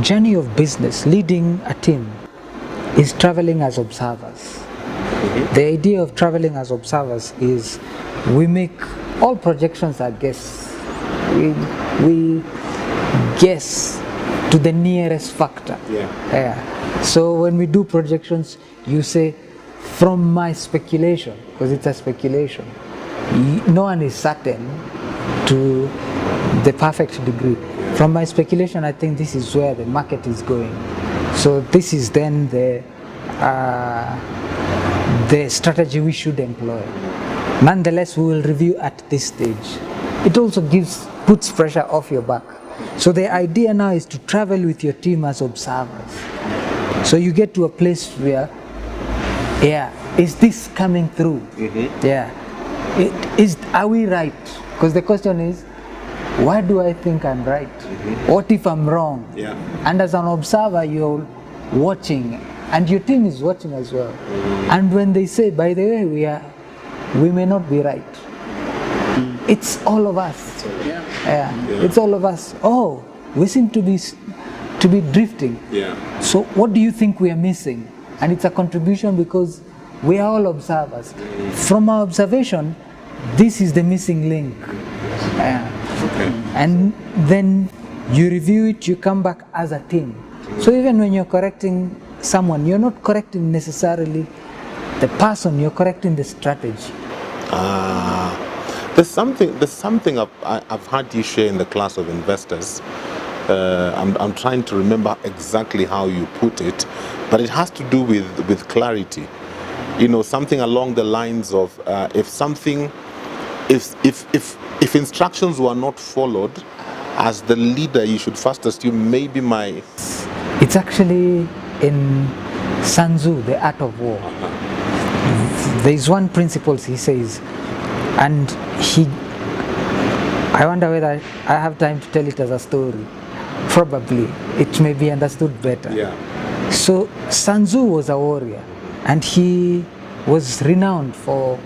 journey of business, leading a team, is traveling as observers. The idea of traveling as observers is we make all projections are guess. We guess to the nearest factor. So when we do projections, you say, from my speculation, because it's a speculation, no one is certain to the perfect degree. From my speculation, I think this is where the market is going. So this is then the strategy we should employ. Nonetheless, we will review at this stage. It also puts pressure off your back. So the idea now is to travel with your team as observers. So you get to a place where, is this coming through? Are we right? Because the question is, why do I think I'm right? What if I'm wrong? And as an observer, you're watching, and your team is watching as well. And when they say, by the way, we may not be right, it's all of us. It's all of us. Oh, we seem to be drifting. So what do you think we are missing? And it's a contribution because we are all observers. From our observation, this is the missing link. And then you review it, you come back as a team. So even when you're correcting someone, you're not correcting necessarily the person, you're correcting the strategy. There's something I've had you share in the class of investors. I'm trying to remember exactly how you put it, but it has to do with clarity. Something along the lines of if instructions were not followed, as the leader, you should first assume maybe my... It's actually in Sun Tzu, The Art of War. There is one principle he says, and I wonder whether I have time to tell it as a story. Probably. It may be understood better. So Sun Tzu was a warrior, and he was renowned for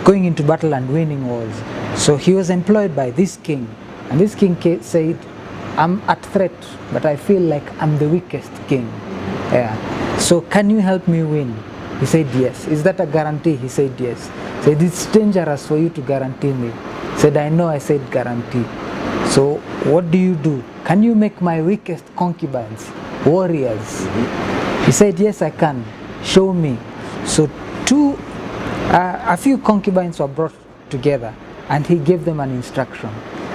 going into battle and winning wars. So he was employed by this king, and this king said, I'm at threat, but I feel like I'm the weakest king. So can you help me win? He said yes. Is that a guarantee? He said yes. He said, it's dangerous for you to guarantee me. He said, I know I said guarantee. So what do you do? Can you make my weakest concubines warriors? He said, yes, I can. Show me. So a few concubines were brought together, and he gave them an instruction.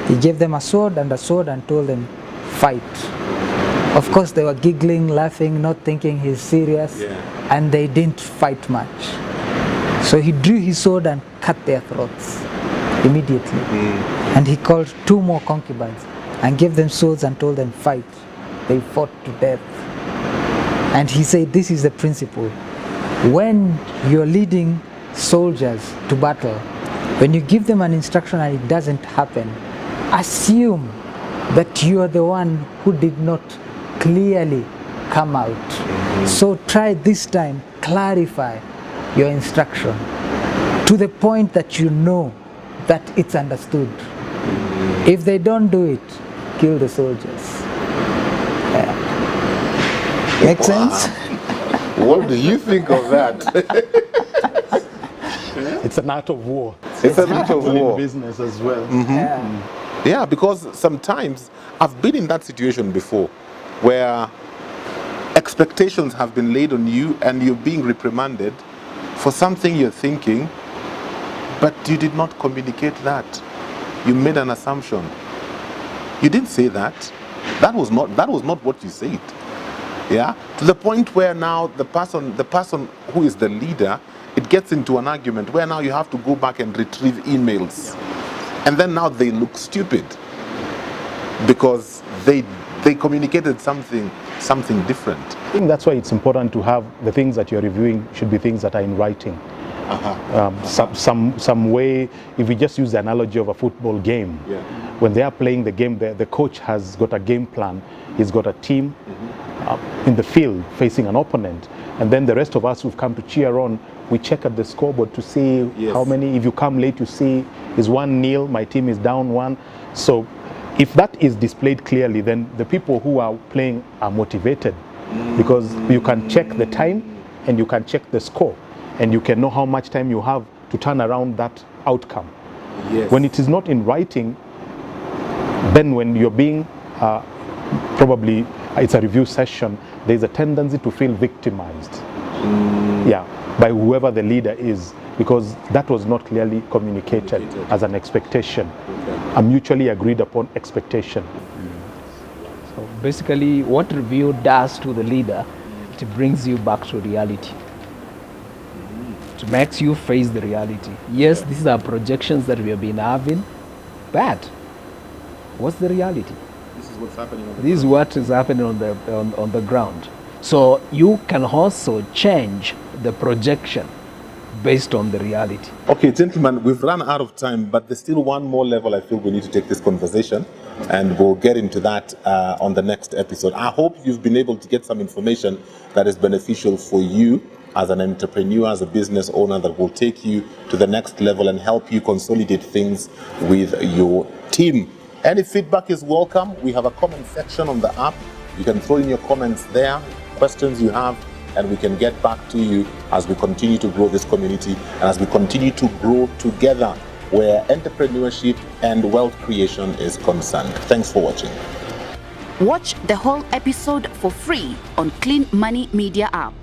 He gave them a sword and told them, fight. Of course, they were giggling, laughing, not thinking he's serious, and they didn't fight much. So he drew his sword and cut their throats immediately. And he called 2 more concubines and gave them swords and told them, fight. They fought to death. And he said, this is the principle. When you're leading soldiers to battle, when you give them an instruction and it doesn't happen, assume that you are the one who did not clearly come out. So try this time, clarify your instruction to the point that you know that it's understood. If they don't do it, kill the soldiers. Make sense? What do you think of that? It's an art of war. It's an art of war. In business as well. Yeah, because sometimes I've been in that situation before where expectations have been laid on you and you're being reprimanded for something you're thinking, but you did not communicate that. You made an assumption. You didn't say that. That was not what you said. Yeah? To the point where now the person who is the leader, it gets into an argument where now you have to go back and retrieve emails. And then now they look stupid because they communicated something different. I think that's why it's important to have the things that you're reviewing should be things that are in writing. Some way, if we just use the analogy of a football game, when they are playing the game, the coach has got a game plan. He's got a team in the field facing an opponent, and then the rest of us who've come to cheer on, we check at the scoreboard to see how many. If you come late, you see is 1-0, my team is down 1. So If that is displayed clearly, then the people who are playing are motivated, because you can check the time and you can check the score and you can know how much time you have to turn around that outcome. Yes. When it is not in writing, then when you're being probably it's a review session, there's a tendency to feel victimized, yeah, by whoever the leader is, because that was not clearly communicated as an expectation, a mutually agreed upon expectation. So basically, what review does to the leader, it brings you back to reality. It makes you face the reality. Yes, these are projections that we have been having, but what's the reality? This is what's happening on the This is what is happening on the ground. So you can also change the projection based on the reality. Okay, gentlemen, we've run out of time, but there's still one more level I feel we need to take this conversation, and we'll get into that on the next episode. I hope you've been able to get some information that is beneficial for you as an entrepreneur, as a business owner, that will take you to the next level and help you consolidate things with your team. Any feedback is welcome. We have a comment section on the app. You can throw in your comments there, questions you have, and we can get back to you as we continue to grow this community and as we continue to grow together where entrepreneurship and wealth creation is concerned. Thanks for watching. Watch the whole episode for free on Clean Money Media app.